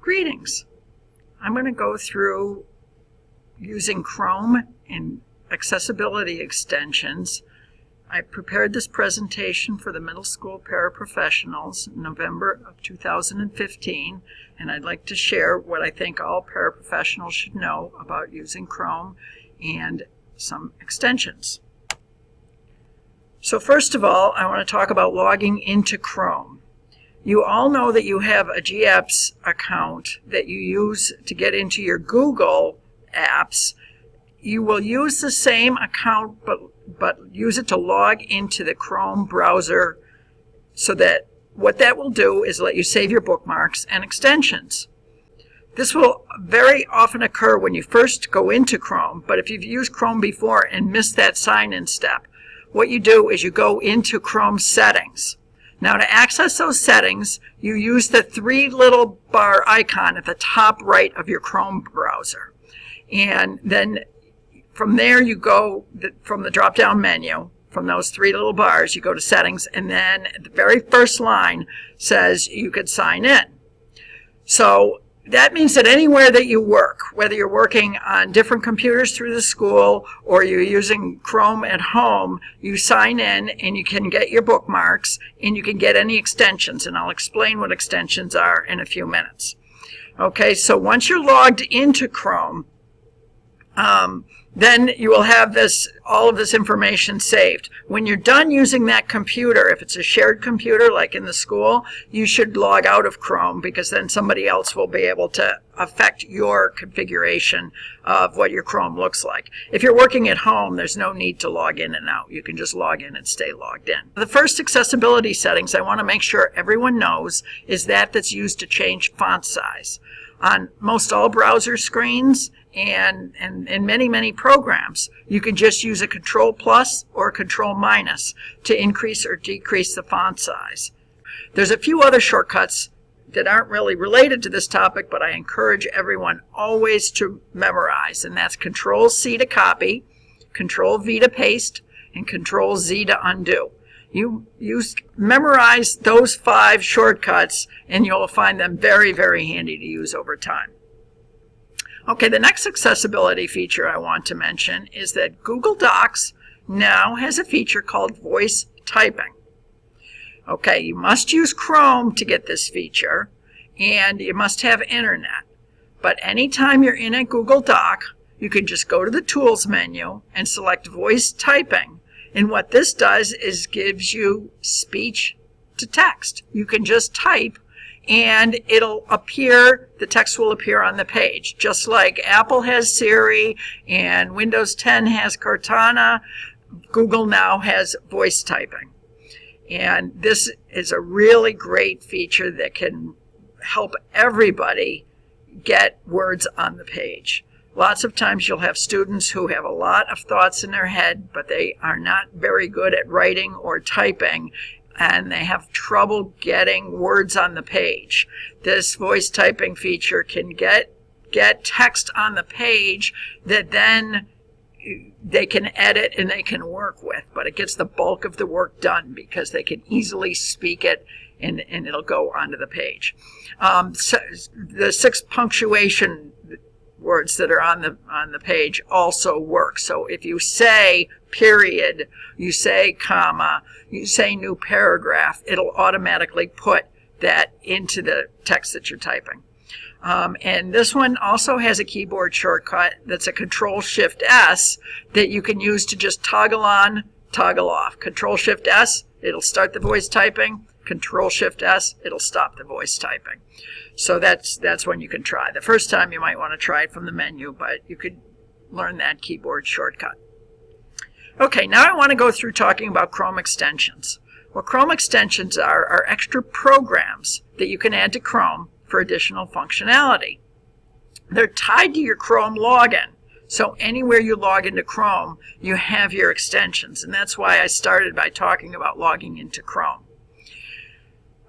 Greetings. I'm going to go through using Chrome and accessibility extensions. I prepared this presentation for the middle school paraprofessionals in November of 2015, and I'd like to share what I think all paraprofessionals should know about using Chrome and some extensions. So first of all, I want to talk about logging into Chrome. You all know that you have a GApps account that you use to get into your Google apps. You will use the same account but use it to log into the Chrome browser, so that what that will do is let you save your bookmarks and extensions. This will very often occur when you first go into Chrome, but if you've used Chrome before and missed that sign-in step, what you do is you go into Chrome settings. Now, to access those settings, you use the three little bar icon at the top right of your Chrome browser. And then from there you go, from the drop-down menu, from those three little bars, you go to settings, and then the very first line says you could sign in. So that means that anywhere that you work, whether you're working on different computers through the school or you're using Chrome at home, you sign in and you can get your bookmarks and you can get any extensions, and I'll explain what extensions are in a few minutes. Okay, so once you're logged into Chrome, then you will have all of this information saved. When you're done using that computer, if it's a shared computer like in the school, you should log out of Chrome, because then somebody else will be able to affect your configuration of what your Chrome looks like. If you're working at home, there's no need to log in and out. You can just log in and stay logged in. The first accessibility settings I want to make sure everyone knows is that's used to change font size. On most all browser screens and in many programs, you can just use a Control plus or Control minus to increase or decrease the font size. There's a few other shortcuts that aren't really related to this topic, but I encourage everyone always to memorize, and that's Control C to copy, Control V to paste, and Control Z to undo. You memorize those 5 shortcuts and you'll find them very, very handy to use over time. Okay, the next accessibility feature I want to mention is that Google Docs now has a feature called voice typing. Okay, you must use Chrome to get this feature, and you must have internet. But anytime you're in a Google Doc, you can just go to the Tools menu and select voice typing. And what this does is gives you speech to text. You can just type and it'll appear, the text will appear on the page. Just like Apple has Siri and Windows 10 has Cortana, Google now has voice typing. And this is a really great feature that can help everybody get words on the page. Lots of times you'll have students who have a lot of thoughts in their head, but they are not very good at writing or typing, and they have trouble getting words on the page. This voice typing feature can get text on the page that then they can edit and they can work with, but it gets the bulk of the work done because they can easily speak it and it'll go onto the page. So the 6 punctuation words that are on the page also work. So if you say period, you say comma, you say new paragraph, it'll automatically put that into the text that you're typing. And this one also has a keyboard shortcut that's a Control-Shift-S that you can use to just toggle on, toggle off. Control-Shift-S, it'll start the voice typing. Control-Shift-S, it'll stop the voice typing. So that's when you can try. The first time you might want to try it from the menu, but you could learn that keyboard shortcut. Okay, now I want to go through talking about Chrome extensions. What Chrome extensions are extra programs that you can add to Chrome for additional functionality. They're tied to your Chrome login. So anywhere you log into Chrome, you have your extensions, and that's why I started by talking about logging into Chrome.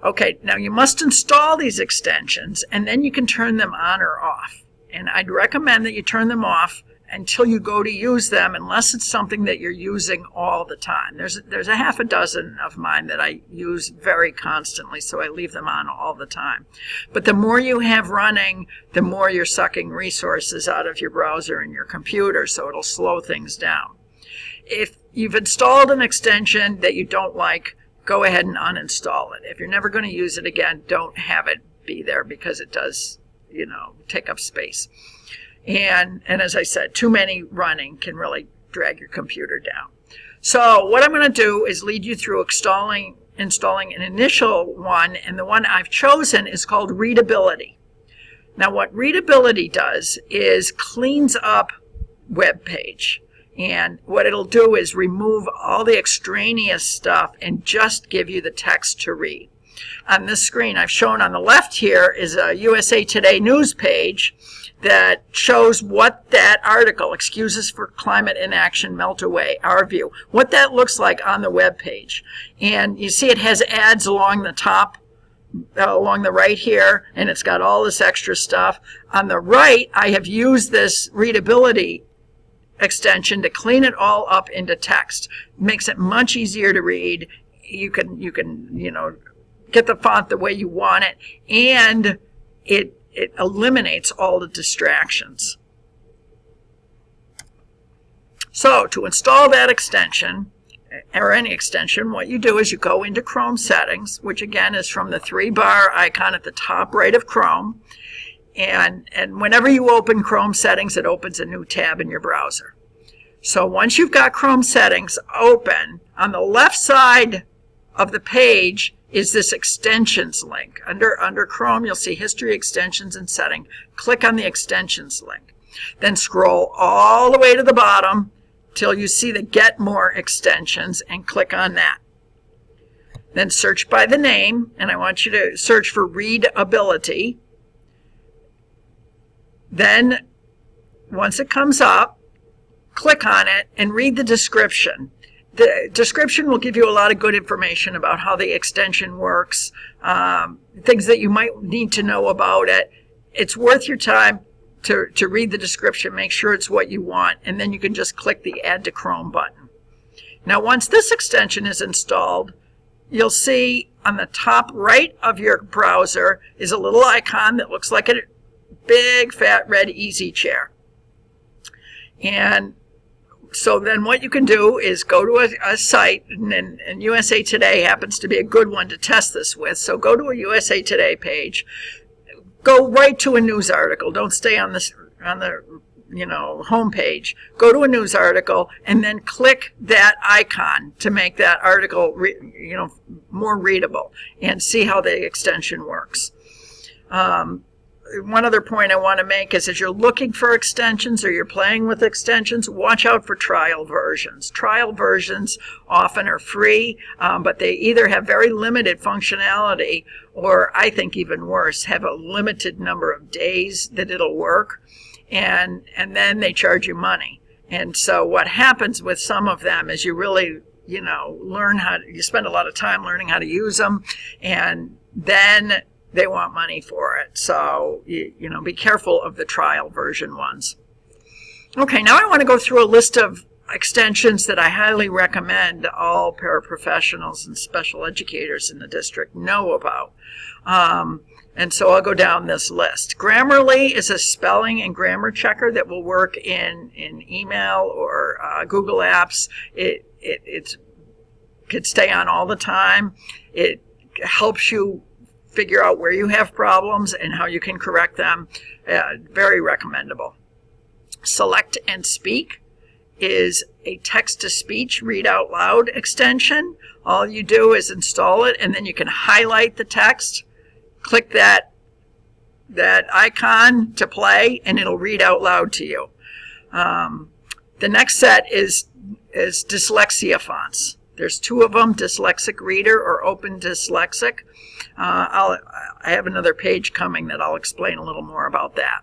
Okay, now you must install these extensions, and then you can turn them on or off. And I'd recommend that you turn them off until you go to use them, unless it's something that you're using all the time. There's a half a dozen of mine that I use very constantly, so I leave them on all the time. But the more you have running, the more you're sucking resources out of your browser and your computer, so it'll slow things down. If you've installed an extension that you don't like, go ahead and uninstall it. If you're never going to use it again, don't have it be there, because it does, take up space. And as I said, too many running can really drag your computer down. So what I'm going to do is lead you through installing an initial one, and the one I've chosen is called Readability. Now what Readability does is cleans up web page. And what it'll do is remove all the extraneous stuff and just give you the text to read. On this screen I've shown on the left here is a USA Today news page that shows what that article, Excuses for Climate Inaction Melt Away, Our View, what that looks like on the web page. And you see it has ads along the top, along the right here, and it's got all this extra stuff. On the right, I have used this Readability extension to clean it all up into text. It makes it much easier to read. You can get the font the way you want it, and it eliminates all the distractions. So to install that extension, or any extension, what you do is you go into Chrome settings, which again is from the 3-bar icon at the top right of Chrome. And whenever you open Chrome settings, it opens a new tab in your browser. So once you've got Chrome settings open, on the left side of the page is this extensions link. Under Chrome, you'll see History, Extensions, and Setting. Click on the extensions link. Then scroll all the way to the bottom till you see the Get More Extensions, and click on that. Then search by the name, and I want you to search for Readability. Then, once it comes up, click on it and read the description. The description will give you a lot of good information about how the extension works, things that you might need to know about it. It's worth your time to read the description, make sure it's what you want, and then you can just click the Add to Chrome button. Now, once this extension is installed, you'll see on the top right of your browser is a little icon that looks like a big, fat, red easy chair. And so then what you can do is go to a site, and USA Today happens to be a good one to test this with. So go to a USA Today page, go right to a news article. Don't stay on the home page. Go to a news article and then click that icon to make that article more readable, and see how the extension works. One other point I want to make is, as you're looking for extensions or you're playing with extensions, watch out for trial versions. Trial versions often are free, but they either have very limited functionality, or I think even worse, have a limited number of days that it'll work, and then they charge you money. And so what happens with some of them is you really, you spend a lot of time learning how to use them, and then they want money for it. So, be careful of the trial version ones. Okay, now I want to go through a list of extensions that I highly recommend all paraprofessionals and special educators in the district know about. And so I'll go down this list. Grammarly is a spelling and grammar checker that will work in email or Google Apps. It could stay on all the time. It helps you figure out where you have problems and how you can correct them. Very recommendable. Select and Speak is a text-to-speech read out loud extension. All you do is install it, and then you can highlight the text, click that icon to play, and it'll read out loud to you. The next set is dyslexia fonts. There's 2 of them, Dyslexic Reader or Open Dyslexic. I have another page coming that I'll explain a little more about that.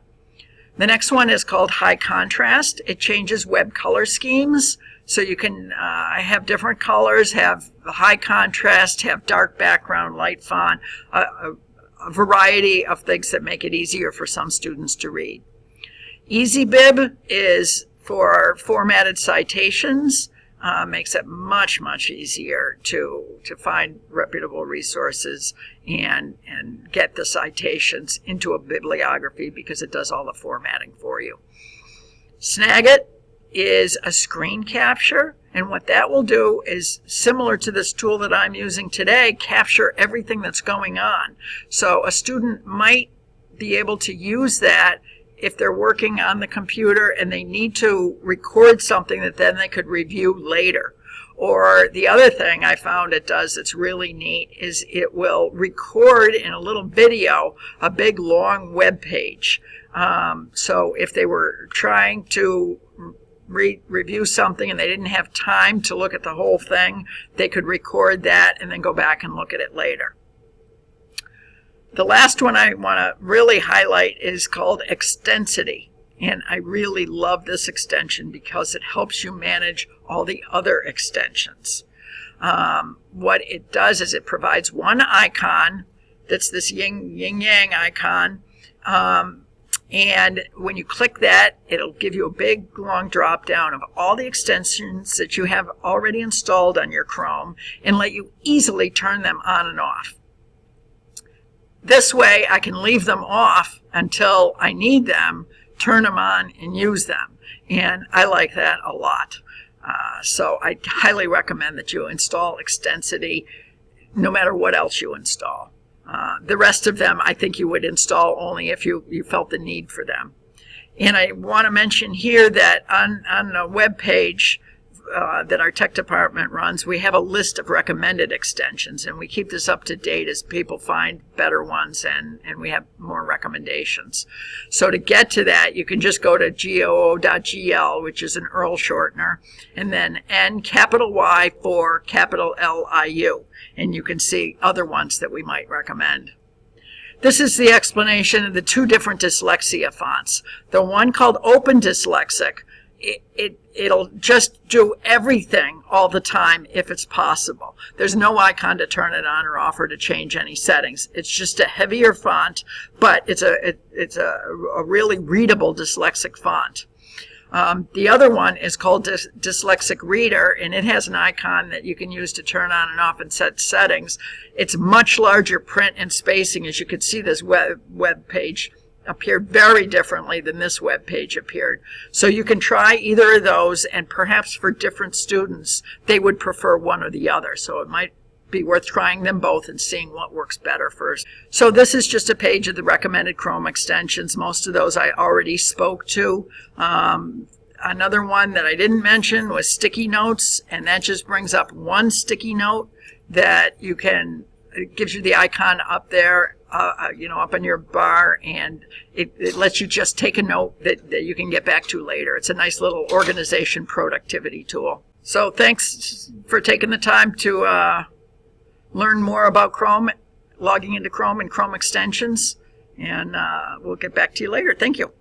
The next one is called High Contrast. It changes web color schemes. So you can have different colors, have high contrast, have dark background, light font, a variety of things that make it easier for some students to read. EasyBib is for formatted citations. Makes it much, much easier to find reputable resources and get the citations into a bibliography because it does all the formatting for you. Snagit is a screen capture, and what that will do is, similar to this tool that I'm using today, capture everything that's going on. So a student might be able to use that if they're working on the computer and they need to record something that then they could review later. Or the other thing I found it does that's really neat is it will record in a little video a big long web page. So if they were trying to review something and they didn't have time to look at the whole thing, they could record that and then go back and look at it later. The last one I want to really highlight is called Extensity. And I really love this extension because it helps you manage all the other extensions. What it does is it provides one icon that's this yin-yang icon. And when you click that, it'll give you a big long drop down of all the extensions that you have already installed on your Chrome and let you easily turn them on and off. This way I can leave them off until I need them, turn them on and use them. And I like that a lot. So I highly recommend that you install Extensity no matter what else you install. The rest of them I think you would install only if you felt the need for them. And I want to mention here that on a web page that our tech department runs, we have a list of recommended extensions, and we keep this up to date as people find better ones and we have more recommendations. So to get to that, you can just go to goo.gl, which is an URL shortener, and then N capital Y for capital LIU, and you can see other ones that we might recommend. This is the explanation of the two different dyslexia fonts. The one called Open Dyslexic, it'll just do everything all the time if it's possible. There's no icon to turn it on or off or to change any settings. It's just a heavier font, but it's a really readable dyslexic font. The other one is called Dyslexic Reader, and it has an icon that you can use to turn on and off and set settings. It's much larger print and spacing. As you can see, this web page appeared very differently than this web page appeared. So you can try either of those, and perhaps for different students, they would prefer one or the other. So it might be worth trying them both and seeing what works better first. So this is just a page of the recommended Chrome extensions. Most of those I already spoke to. Another one that I didn't mention was Sticky Notes, and that just brings up one sticky note that you can, it gives you the icon up there, up on your bar, and it lets you just take a note that you can get back to later. It's a nice little organization productivity tool. So thanks for taking the time to learn more about Chrome, logging into Chrome and Chrome extensions, and we'll get back to you later. Thank you.